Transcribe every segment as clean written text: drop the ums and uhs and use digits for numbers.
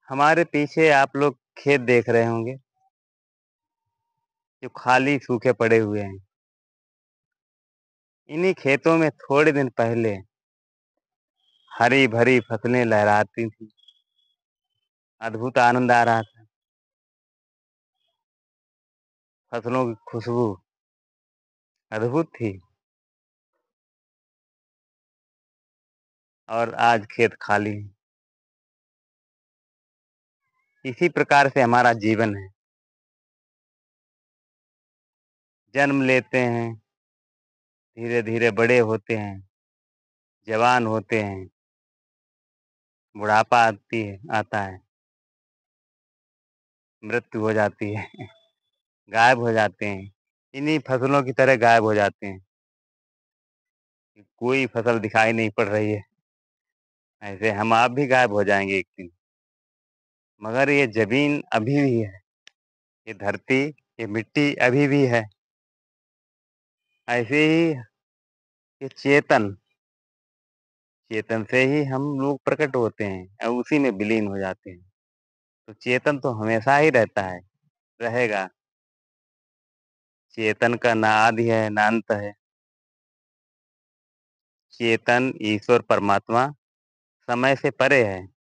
हमारे पीछे आप लोग खेत देख रहे होंगे, जो खाली सूखे पड़े हुए हैं। इन्हीं खेतों में थोड़े दिन पहले हरी-भरी फसलें लहराती थीं। अद्भुत आनंद आ रहा था। फसलों की खुशबू अद्भुत थी और आज खेत खाली हैं। इसी प्रकार से हमारा जीवन है। जन्म लेते हैं, धीरे-धीरे बड़े होते हैं, जवान होते हैं, बुढ़ापा आता है, मृत्यु हो जाती है, गायब हो जाते हैं। इन्हीं फसलों की तरह गायब हो जाते हैं। कोई फसल दिखाई नहीं पड़ रही है। ऐसे हम आप भी गायब हो जाएँगे एक दिन। मगर ये ज़मीन अभी भी है, ये धरती, ये मिट्टी अभी भी है। ऐसे ही ये चेतन से ही हम लोग प्रकट होते हैं और उसी में विलीन हो जाते हैं। तो चेतन तो हमेशा ही रहता है, रहेगा। चेतन का ना आदि है, ना अंत है। चेतन ईश्वर परमात्मा समय से परे है।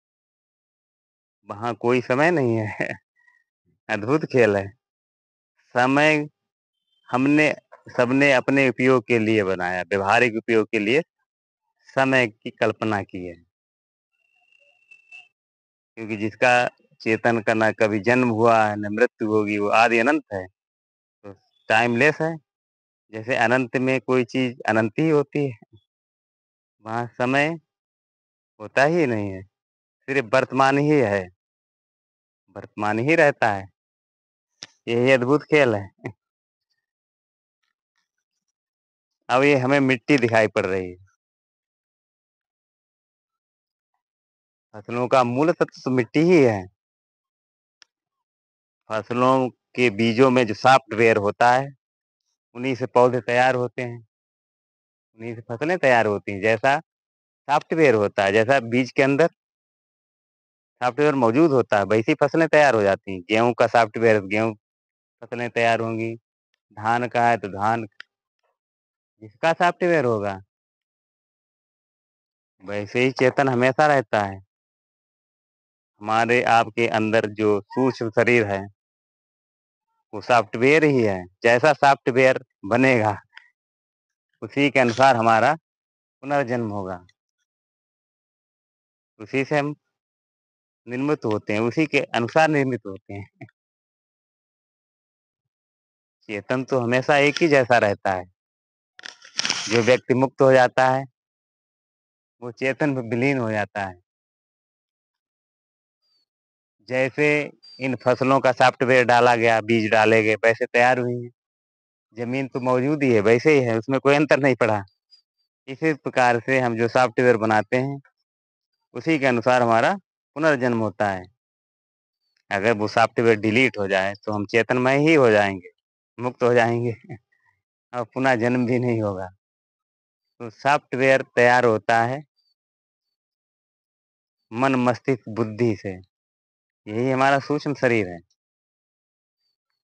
वहाँ कोई समय नहीं है। अद्भुत खेल है। समय हमने सबने अपने उपयोग के लिए बनाया, व्यावहारिक उपयोग के लिए समय की कल्पना की है। क्योंकि जिसका चेतन का ना कभी जन्म हुआ है, ना मृत्यु होगी, वो आदि अनंत है, तो टाइमलेस है। जैसे अनंत में कोई चीज़ अनंत ही होती है, वहाँ समय होता ही नहीं है, सिर्फ़ वर्तमान ही है, वर्तमान ही रहता है। यही अद्भुत खेल है। अब ये हमें मिट्टी दिखाई पड़ रही है। फसलों का मूल तत्व तो मिट्टी ही है। फसलों के बीजों में जो सॉफ्टवेयर होता है, उन्हीं से पौधे तैयार होते हैं, उन्हीं से फसलें तैयार होती हैं। जैसा सॉफ्टवेयर होता है, जैसा बीज के अंदर सॉफ्टवेयर मौजूद होता है, वैसी फसलें तैयार हो जाती हैं। गेहूँ का सॉफ्टवेयर, गेहूँ फसलें तैयार होंगी। धान का है तो धान जिसका सॉफ्टवेयर होगा, वैसे ही चेतन हमेशा रहता है। हमारे आपके अंदर जो सूक्ष्म शरीर है, वो सॉफ्टवेयर ही है। जैसा सॉफ्टवेयर बनेगा, उसी के अनुसार हमारा पुनर्जन्म होगा। उसी से हम निर्मित होते हैं, उसी के अनुसार निर्मित होते हैं। चेतन तो हमेशा एक ही जैसा रहता है। जो व्यक्ति मुक्त हो जाता है, वो चेतन में विलीन हो जाता है। जैसे इन फसलों का सॉफ्टवेयर डाला गया, बीज डाले गए, वैसे तैयार हुई हैं। ज़मीन तो मौजूद ही है, वैसे ही है, उसमें कोई अंतर नहीं पड़ा। इसी प्रकार से हम जो सॉफ्टवेयर बनाते हैं, उसी के अनुसार हमारा पुनर्जन्म होता है। अगर वो सॉफ्टवेयर डिलीट हो जाए, तो हम चेतनमय ही हो जाएँगे, मुक्त हो जाएँगे और पुनः जन्म भी नहीं होगा। तो सॉफ्टवेयर तैयार होता है मन, मस्तिष्क, बुद्धि से। यही हमारा सूक्ष्म शरीर है।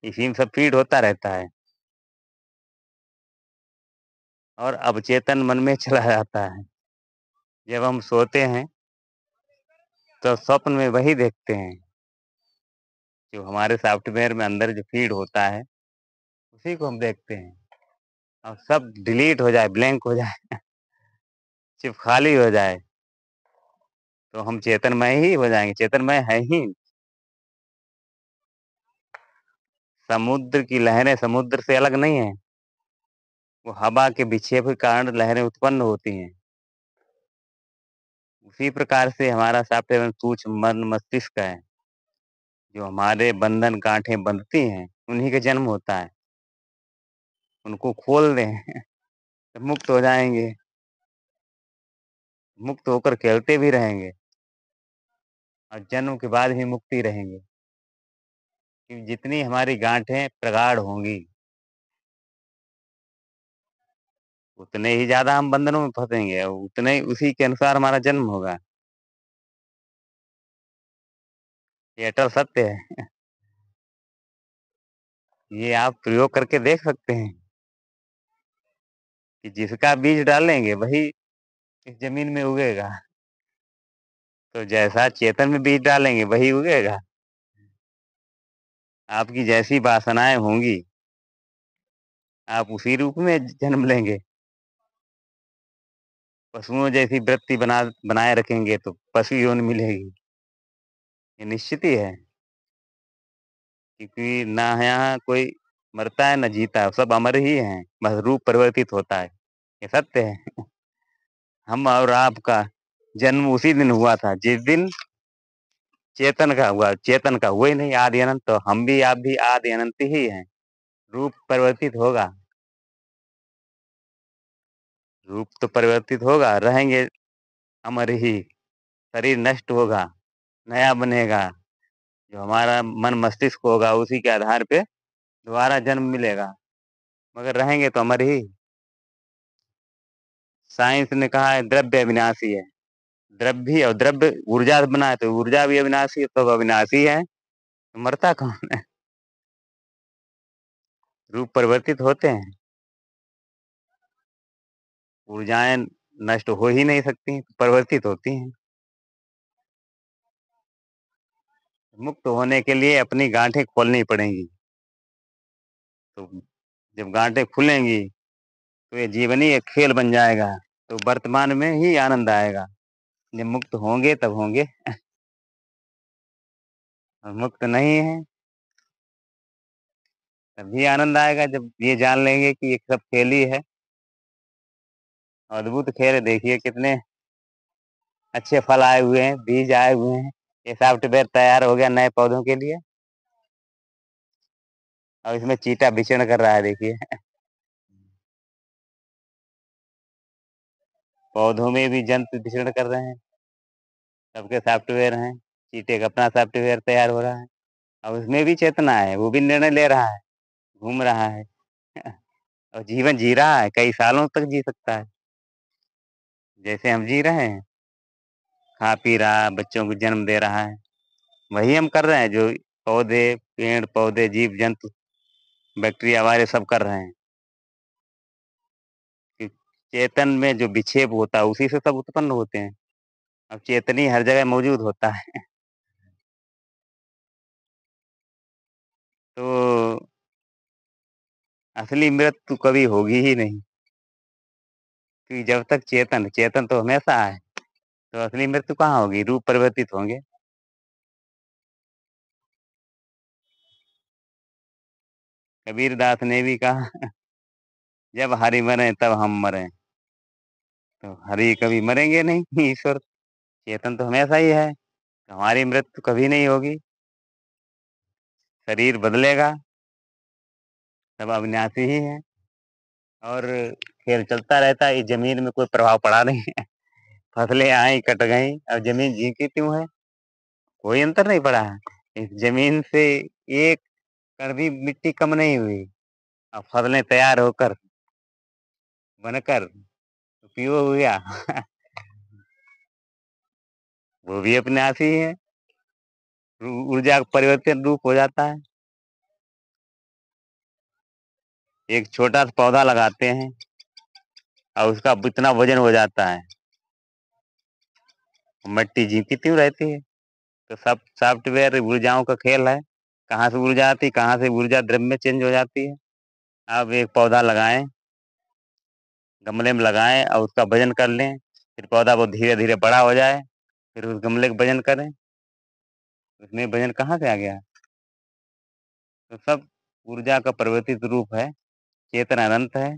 इसी में सब फ़ीड होता रहता है और अवचेतन मन में चला जाता है। जब हम सोते हैं, तो स्वप्न में वही देखते हैं, जो हमारे सॉफ्टवेयर में अंदर जो फ़ीड होता है, उसी को हम देखते हैं और सब डिलीट हो जाए, ब्लैंक हो जाए, सिर्फ़ खाली हो जाए, तो हम चेतनमय ही हो जाएँगे, चेतनमय हैं ही। समुद्र की लहरें समुद्र से अलग नहीं हैं, वो हवा के विक्षेप के कारण लहरें उत्पन्न होती हैं। उसी प्रकार से हमारा सॉफ्टवेयर सूक्ष्म मन, मस्तिष्क है, जो हमारे बंधन गाँठें बंधती हैं, उन्हीं का जन्म होता है। उनको खोल दें, तो मुक्त हो जाएँगे, मुक्त होकर खेलते भी रहेंगे और जन्म के बाद भी मुक्ति रहेंगे। कि जितनी हमारी गाँठें प्रगाढ़ होंगी, उतने ही ज़्यादा हम बंधनों में फँसेंगे और उतने ही उसी के अनुसार हमारा जन्म होगा। ये अटल सत्य है। ये आप प्रयोग करके देख सकते हैं कि जिसका बीज डालेंगे वही इस ज़मीन में उगेगा। तो जैसा चेतन में बीज डालेंगे वही उगेगा। आपकी जैसी वासनाएँ होंगी, आप उसी रूप में जन्म लेंगे। पशुओं जैसी वृत्ति बनाए रखेंगे तो पशु योनि मिलेगी। ये निश्चित ही है, क्योंकि ना यहाँ कोई मरता है, ना जीता है, सब अमर ही हैं, बस रूप परिवर्तित होता है। ये सत्य है। हम और आपका जन्म उसी दिन हुआ था, जिस दिन चेतन का हुआ। चेतन का हुआ ही नहीं आदि अनंत, तो हम भी आप भी आदि अनंत ही हैं। रूप परिवर्तित होगा, रूप तो परिवर्तित होगा, रहेंगे अमर ही। शरीर नष्ट होगा, नया बनेगा। जो हमारा मन मस्तिष्क होगा उसी के आधार पे दोबारा जन्म मिलेगा, मगर रहेंगे तो अमर ही। साइंस ने कहा है द्रव्य अविनाशी है। द्रव्य और द्रव्य ऊर्जा से बना है, तो ऊर्जा भी अविनाशी है, तो अविनाशी है, तो मरता कौन है? रूप परिवर्तित होते हैं, ऊर्जाएं नष्ट हो ही नहीं सकती, परिवर्तित होती हैं। मुक्त होने के लिए अपनी गांठें खोलनी पड़ेंगी। तो जब गांठें खुलेंगी तो ये जीवन ही एक खेल बन जाएगा, तो वर्तमान में ही आनंद आएगा। जब मुक्त होंगे तब होंगे, और मुक्त नहीं है तभी आनंद आएगा, जब ये जान लेंगे कि ये सब खेल ही है। अद्भुत खेल है, देखिए कितने अच्छे फल आए हुए हैं, बीज आए हुए हैं। ये सॉफ्टवेयर तैयार हो गया नए पौधों के लिए, और इसमें चीटा विचरण कर रहा है, देखिए। पौधों में भी जंतु विचरण कर रहे हैं, सबके सॉफ्टवेयर हैं। चीटे का अपना सॉफ्टवेयर तैयार हो रहा है, और उसमें भी चेतना है, वो भी निर्णय ले रहा है, घूम रहा है। और जीवन जी रहा है, कई सालों तक जी सकता है, जैसे हम जी रहे हैं। खा पी रहा है, बच्चों को जन्म दे रहा है, वही हम कर रहे हैं जो पौधे, पेड़ पौधे, जीव जंतु, बैक्टीरिया वायरस सब कर रहे हैं। कि चेतन में जो विक्षेप होता है उसी से सब उत्पन्न होते हैं। अब चेतन ही हर जगह मौजूद होता है। तो असली मृत्यु कभी होगी ही नहीं, क्योंकि जब तक चेतन चेतन तो हमेशा है, तो असली मृत्यु कहाँ होगी? रूप परिवर्तित होंगे। कबीर दास ने भी कहा, जब हरि मरे तब हम मरे। तो हरि कभी मरेंगे नहीं, ईश्वर चेतन तो हमेशा ही है, तो हमारी मृत्यु कभी नहीं होगी। शरीर बदलेगा, सब अविनाशी ही है, और खेल चलता रहता है। इस जमीन में कोई प्रभाव पड़ा नहीं है। फसलें आई कट गई, अब जमीन जी की त्यों है, कोई अंतर नहीं पड़ा है। इस जमीन से एक कण भी मिट्टी कम नहीं हुई। अब फसलें तैयार होकर बनकर उपयोग हुआ। वो भी अपने आप ही है, ऊर्जा का परिवर्तन रूप हो जाता है। एक छोटा सा पौधा लगाते हैं और उसका इतना वजन हो जाता है, मिट्टी जीती क्यों रहती है? तो सब सॉफ्टवेयर ऊर्जाओं का खेल है। कहाँ से ऊर्जा आती, कहाँ से ऊर्जा द्रव्य में चेंज हो जाती है। आप एक पौधा लगाएं, गमले में लगाएं और उसका वजन कर लें, फिर पौधा वो धीरे धीरे बड़ा हो जाए, फिर उस गमले का वजन करें, उसमें वजन कहाँ से आ गया? तो सब ऊर्जा का परिवर्तित रूप है, चेतना अनंत है।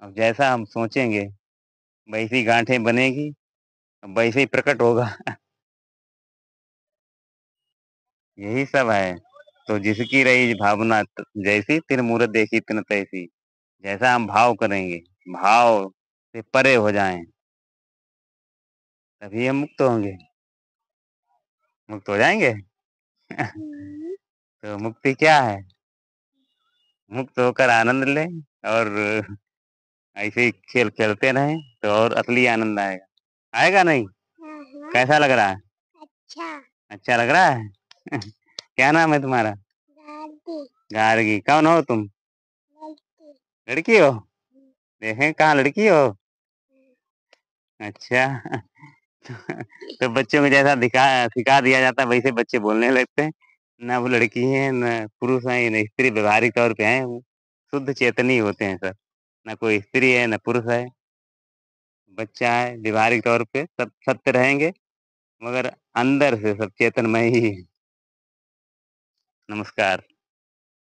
अब जैसा हम सोचेंगे वैसी गांठें बनेगी, वैसे ही प्रकट होगा। यही सब है। तो जिसकी रही भावना जैसी, तिन मूरत देखी तिन तैसी। जैसा हम भाव करेंगे, भाव से परे हो जाएं, तभी हम मुक्त होंगे। मुक्त हो जाएंगे। तो मुक्ति क्या है? मुक्त होकर आनंद लें, और ऐसे ही खेल खेलते रहें, तो और असली आनंद आएगा। आएगा नहीं? कैसा लग रहा है? अच्छा। अच्छा लग रहा है? क्या नाम है तुम्हारा? गार्गी। कौन हो तुम? लड़की हो? देखें कहाँ लड़की हो? अच्छा। तो बच्चों को जैसा सिखा दिया जाता है वैसे बच्चे बोलने लगते हैं। ना वो लड़की है न पुरुष है न स्त्री, व्यवहारिक तौर पे है वो शुद्ध चेतन ही होते हैं सर। ना कोई स्त्री है न पुरुष है, बच्चा है। व्यवहारिक तौर पे सब सत्य रहेंगे, मगर अंदर से सब चेतनमय ही है। नमस्कार।